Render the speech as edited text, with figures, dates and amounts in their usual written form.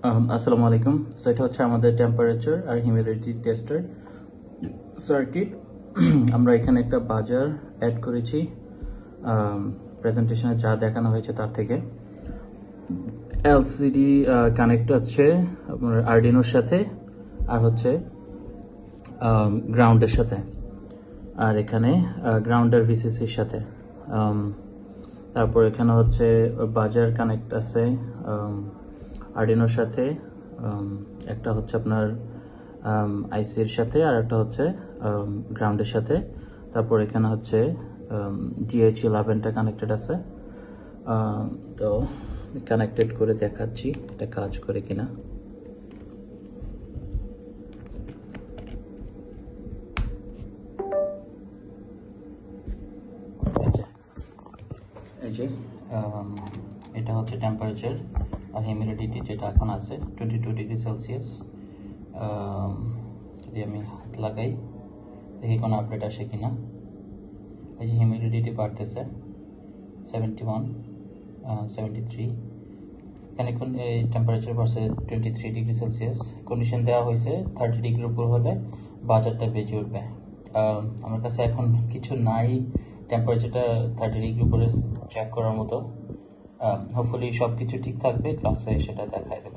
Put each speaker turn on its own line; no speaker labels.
আসসালামু আলাইকুম। সো এটা হচ্ছে আমাদের টেম্পারেচার আর হিউমিডিটি টেস্টার সার্কিট। আমরা এখানে একটা বাজার অ্যাড করেছি প্রেজেন্টেশনে যা দেখানো হয়েছে তার থেকে। এলসিডি কানেক্ট আছে আপনার আরডিনোর সাথে আর হচ্ছে গ্রাউন্ডের সাথে, আর এখানে গ্রাউন্ডের ভিসিসির সাথে। তারপর এখানে হচ্ছে বাজার কানেক্ট আছে আরডিনোর সাথে, একটা হচ্ছে আপনার আইসির সাথে আর একটা হচ্ছে গ্রাউন্ডের সাথে। তারপর এখানে হচ্ছে DH11টা কানেক্টেড আছে। তো কানেক্টেড করে দেখাচ্ছি এটা কাজ করে কিনা। এই যে এটা হচ্ছে টেম্পারেচার আর হিউমিডিটি যেটা এখন আছে 22 ডিগ্রি সেলসিয়াস। যদি আমি হাত লাগাই দেখি কোনো আপডেট আসে কিনা। এই যে হিউমিডিটি বাড়তেছে 71, 73। এখানে টেম্পারেচার বাড়ছে 23 ডিগ্রি সেলসিয়াস। কন্ডিশন দেওয়া হয়েছে 30 ডিগ্রির উপর হলে বাজারটা বেজে উঠবে। আমার কাছে এখন কিছু নাই টেম্পারেচারটা 30 ডিগ্রি উপরে চেক করার মতো। হোপফুলি সব কিছু ঠিক থাকবে, ক্লাসে সেটা দেখায় দেবো।